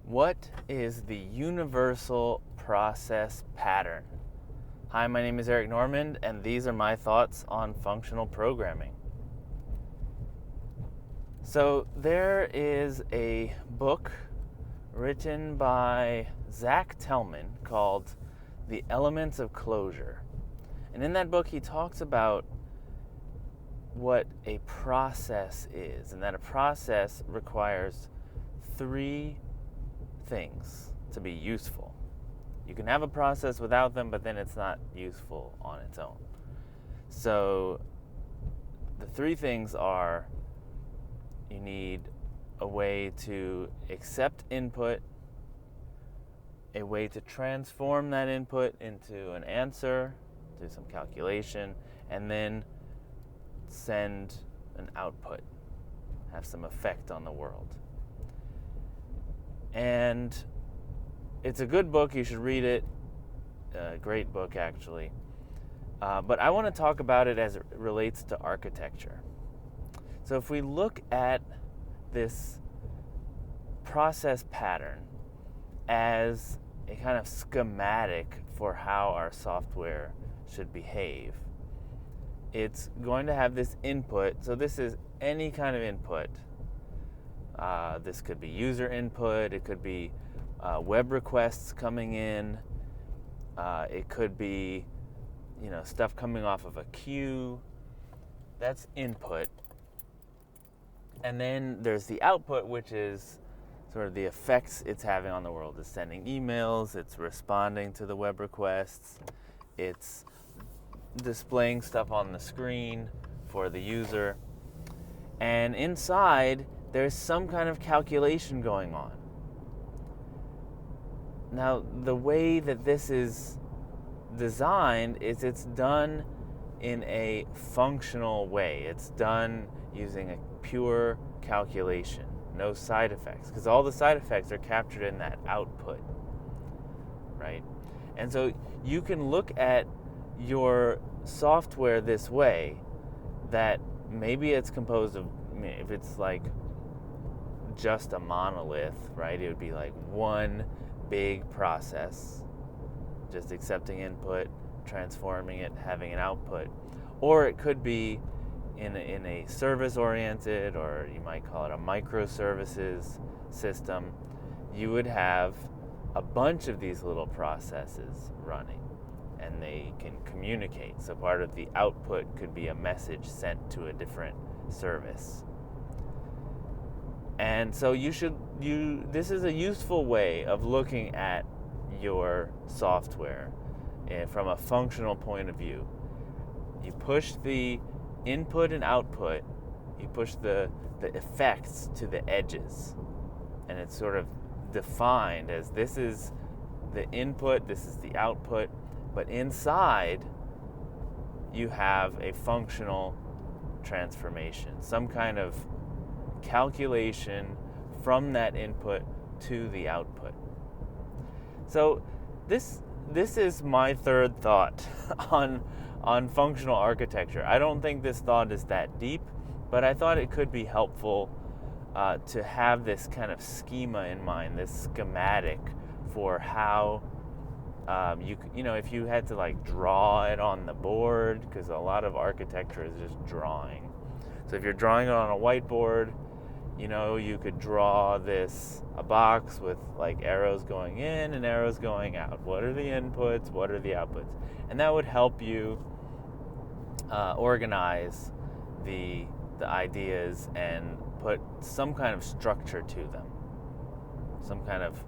What is the universal process pattern? Hi, my name is Eric Normand, and these are my thoughts on functional programming. So there is a book written by Zach Tellman called The Elements of Clojure. And in that book, he talks about what a process is, and that a process requires three things to be useful. You can have a process without them, but then it's not useful on its own. So the three things are: you need a way to accept input, a way to transform that input into an answer, do some calculation, and then send an output, have some effect on the world. And it's a good book. You should read it. Great book, actually. But I want to talk about it as it relates to architecture. So if we look at this process pattern as a kind of schematic for how our software should behave, it's going to have this input. So this is any kind of input. This could be user input, it could be web requests coming in, it could be stuff coming off of a queue. That's input. And then there's the output, which is sort of the effects it's having on the world. It's sending emails, it's responding to the web requests, it's displaying stuff on the screen for the user. And inside, there's some kind of calculation going on. Now, the way that this is designed is it's done in a functional way. It's done using a pure calculation, no side effects, because all the side effects are captured in that output, right? And so you can look at your software this way, that maybe it's composed of, if it's like just a monolith, right? It would be like one big process, just accepting input, transforming it, having an output. Or it could be in a service-oriented, or you might call it a microservices system. You would have a bunch of these little processes running, and they can communicate. So part of the output could be a message sent to a different service. And so this is a useful way of looking at your software from a functional point of view. You push the input and output, you push the effects to the edges, and it's sort of defined as this is the input, this is the output, but inside you have a functional transformation, some kind of calculation from that input to the output. So this is my third thought on functional architecture. I don't think this thought is that deep, but I thought it could be helpful to have this kind of schema in mind, this schematic for how if you had to like draw it on the board, because a lot of architecture is just drawing. So if you're drawing it on a whiteboard, you could draw a box with like arrows going in and arrows going out. What are the inputs? What are the outputs? And that would help you organize the ideas and put some kind of structure to them, some kind of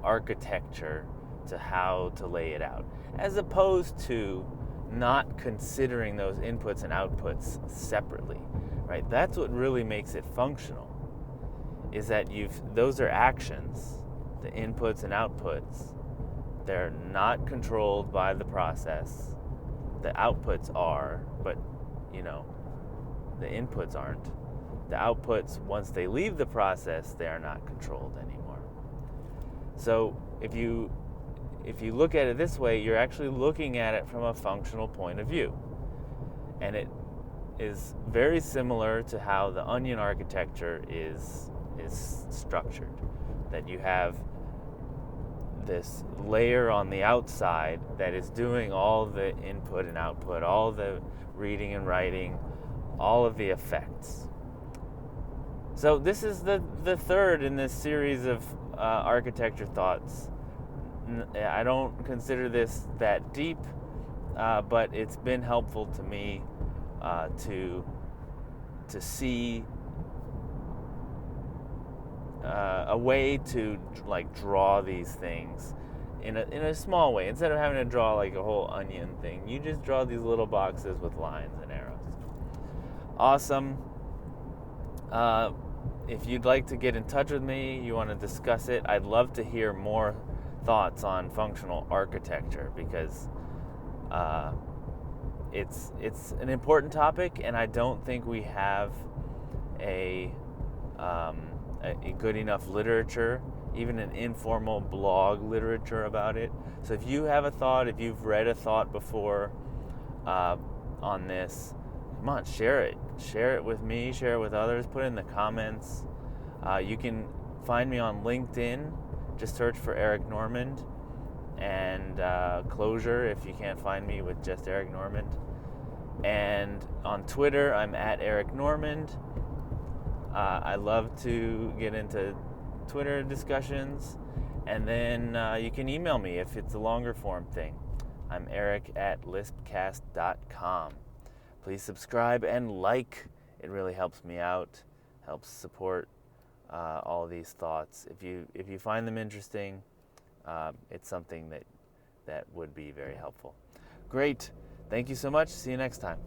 architecture to how to lay it out, as opposed to not considering those inputs and outputs separately, right? That's what really makes it functional, is that those are actions, the inputs and outputs. They're not controlled by the process. The outputs are, but the inputs aren't. The outputs, once they leave the process, they are not controlled anymore. So if you look at it this way, you're actually looking at it from a functional point of view. And it is very similar to how the onion architecture is structured, that you have this layer on the outside that is doing all the input and output, all the reading and writing, all of the effects. So this is the third in this series of architecture thoughts. I don't consider this that deep, but it's been helpful to me to see a way to like draw these things in a small way. Instead of having to draw like a whole onion thing, you just draw these little boxes with lines and arrows. Awesome. If you'd like to get in touch with me, you want to discuss it, I'd love to hear more thoughts on functional architecture, because it's an important topic, and I don't think we have a good enough literature, even an informal blog literature about it. So if you have a thought, if you've read a thought before on this, come on, share it. Share it with me, share it with others, put it in the comments. You can find me on LinkedIn. Just search for Eric Normand, and Clojure if you can't find me with just Eric Normand. And on Twitter, I'm at Eric Normand. I love to get into Twitter discussions. And then you can email me if it's a longer form thing. I'm eric@lispcast.com. Please subscribe and like. It really helps me out, helps support all of these thoughts. If you find them interesting, it's something that would be very helpful. Great. Thank you so much. See you next time.